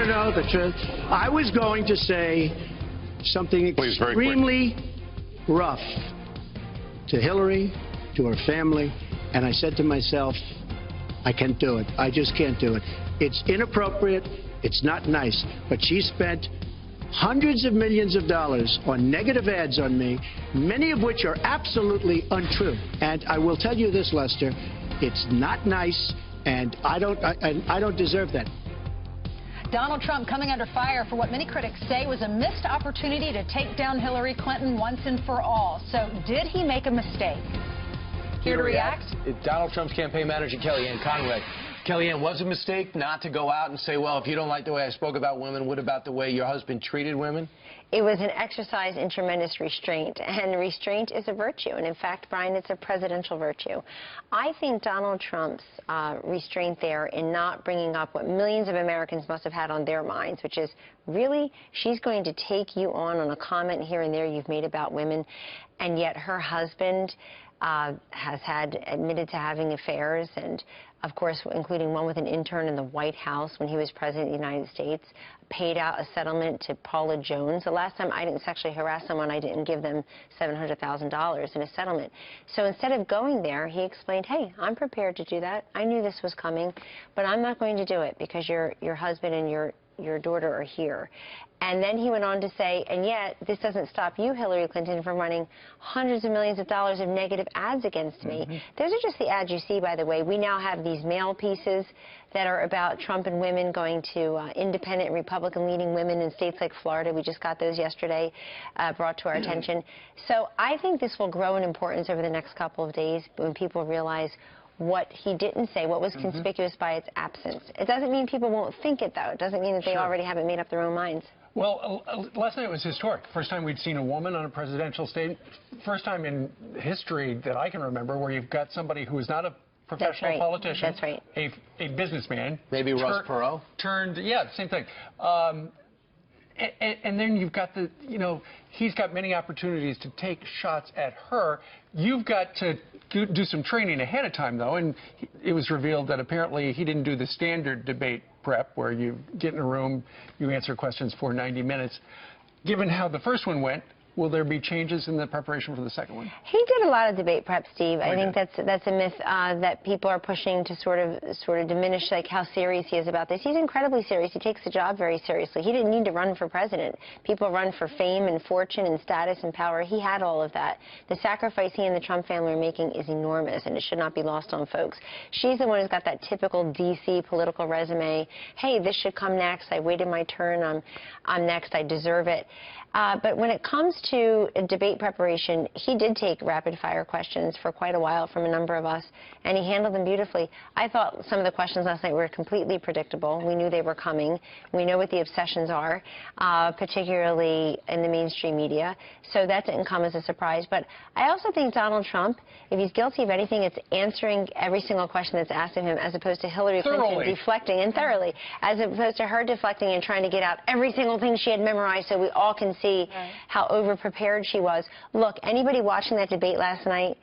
know the truth? I was going to say something extremely rough to Hillary, to her family, and I said to myself, I can't do it. I just can't do it. It's inappropriate. It's not nice. But she spent hundreds of millions of dollars on negative ads on me, many of which are absolutely untrue. And I will tell you this, Lester, it's not nice, and I don't deserve that. Donald Trump coming under fire for what many critics say was a missed opportunity to take down Hillary Clinton once and for all. So did he make a mistake? Here to react? Donald Trump's campaign manager, Kellyanne Conway. Kellyanne, was it a mistake not to go out and say, well, if you don't like the way I spoke about women, what about the way your husband treated women? It was an exercise in tremendous restraint, and restraint is a virtue. And in fact, Brian, it's a presidential virtue. I think Donald Trump's restraint there in not bringing up what millions of Americans must have had on their minds, which is, really, she's going to take you on a comment here and there you've made about women, and yet her husband has admitted to having affairs, and of course including one with an intern in the White House when he was president of the United States, paid out a settlement to Paula Jones. The last time I didn't sexually harass someone, I didn't give them $700,000 in a settlement. So instead of going there, he explained, hey, I'm prepared to do that. I knew this was coming, but I'm not going to do it because your husband and your daughter are here. And then he went on to say, and yet this doesn't stop you, Hillary Clinton, from running hundreds of millions of dollars of negative ads against me. Those are just the ads you see, by the way. We now have these mail pieces that are about Trump and women going to independent and Republican-leading women in states like Florida. We just got those yesterday, brought to our attention. So I think this will grow in importance over the next couple of days when people realize what he didn't say, what was conspicuous by its absence. It doesn't mean people won't think it, though. It doesn't mean that they already haven't made up their own minds. Well, last night was historic. First time we'd seen a woman on a presidential stage. First time in history that I can remember where you've got somebody who is not a professional politician. That's right. A businessman. Maybe Ross Perot? Yeah, same thing. And then you've got he's got many opportunities to take shots at her. You've got to do some training ahead of time, though, and it was revealed that apparently he didn't do the standard debate prep where you get in a room, you answer questions for 90 minutes. Given how the first one went, will there be changes in the preparation for the second one? He did a lot of debate prep, Steve. I think that's a myth that people are pushing to sort of diminish, like, how serious he is about this. He's incredibly serious. He takes the job very seriously. He didn't need to run for president. People run for fame and fortune and status and power. He had all of that. The sacrifice he and the Trump family are making is enormous, and it should not be lost on folks. She's the one who's got that typical D.C. political resume. Hey, this should come next. I waited my turn. I'm next. I deserve it. But when it comes to debate preparation, he did take rapid-fire questions for quite a while from a number of us, and he handled them beautifully. I thought some of the questions last night were completely predictable. We knew they were coming. We know what the obsessions are, particularly in the mainstream media, so that didn't come as a surprise. But I also think Donald Trump, if he's guilty of anything, it's answering every single question that's asked of him, as opposed to Hillary Clinton deflecting, and thoroughly, as opposed to her deflecting and trying to get out every single thing she had memorized so we all can see how over-prepared she was. Look, anybody watching that debate last night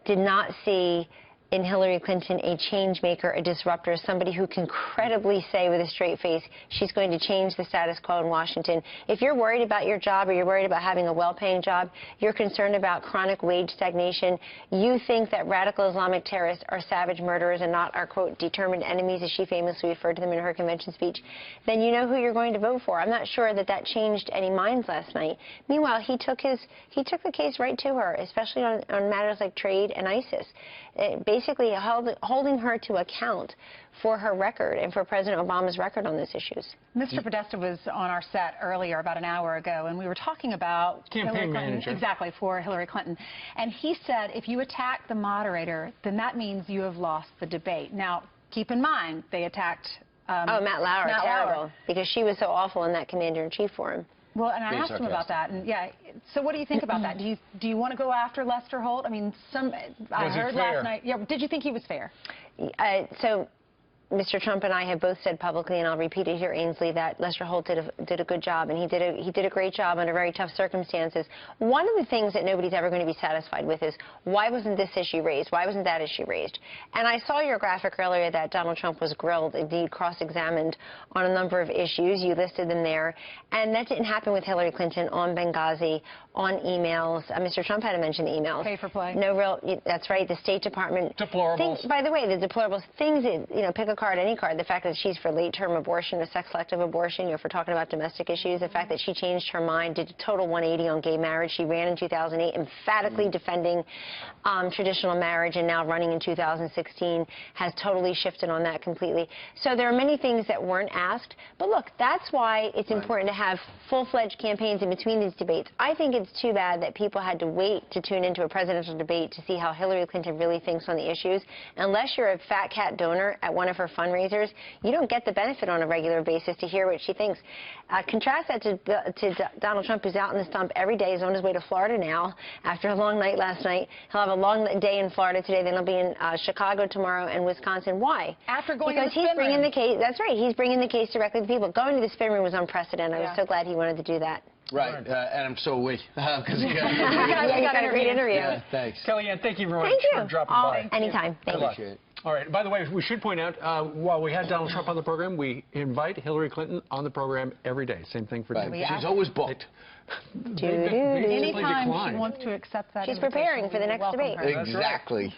did not see in Hillary Clinton a change maker, a disruptor, somebody who can credibly say with a straight face she's going to change the status quo in Washington. If you're worried about your job, or you're worried about having a well-paying job, you're concerned about chronic wage stagnation, you think that radical Islamic terrorists are savage murderers and not our, quote, determined enemies, as she famously referred to them in her convention speech, then you know who you're going to vote for. I'm not sure that that changed any minds last night. Meanwhile, he took the case right to her, especially on matters like trade and ISIS. Basically holding her to account for her record and for President Obama's record on those issues. Mr. Podesta was on our set earlier, about an hour ago, and we were talking about campaign manager. Exactly, for Hillary Clinton. And he said if you attack the moderator, then that means you have lost the debate. Now, keep in mind, they attacked Matt Lauer, terrible, because she was so awful in that commander-in-chief for him. Well, and I asked him about that, and yeah. So, what do you think about that? Do you want to go after Lester Holt? I mean, I heard last night. Yeah, did you think he was fair? So, Mr. Trump and I have both said publicly, and I'll repeat it here, Ainsley, that Lester Holt did a good job, and he did a great job under very tough circumstances. One of the things that nobody's ever going to be satisfied with is, why wasn't this issue raised? Why wasn't that issue raised? And I saw your graphic earlier that Donald Trump was grilled, indeed cross-examined on a number of issues. You listed them there. And that didn't happen with Hillary Clinton on Benghazi, on emails. Mr. Trump had to mention emails. Pay for play. No real, that's right, the State Department. Deplorables. By the way, the deplorables, things that, you know, pick a card, any card. The fact that she's for late-term abortion or sex-selective abortion, you know, if we're talking about domestic issues, the fact that she changed her mind, did a total 180 on gay marriage. She ran in 2008, emphatically defending traditional marriage, and now running in 2016 has totally shifted on that completely. So there are many things that weren't asked. But look, that's why it's important to have full-fledged campaigns in between these debates. I think it's too bad that people had to wait to tune into a presidential debate to see how Hillary Clinton really thinks on the issues. Unless you're a fat cat donor at one of her fundraisers, you don't get the benefit on a regular basis to hear what she thinks. Contrast that to Donald Trump, who's out in the stump every day. He's on his way to Florida now after a long night last night. He'll have a long day in Florida today. Then he'll be in Chicago tomorrow and Wisconsin. Why? After going because to the spin he's bringing room. the case. That's right. He's bringing the case directly to people. Going to the spin room was unprecedented. I was so glad he wanted to do that. Right, and I'm so weak because you got you got a great interview. Yeah, thanks. Kellyanne, thank you very much for dropping by. Anytime. Thank you. All right. By the way, we should point out, while we had Donald Trump on the program, we invite Hillary Clinton on the program every day. Same thing for Tim. She's always booked. Anytime she wants to accept that. She's preparing for the next debate. Exactly.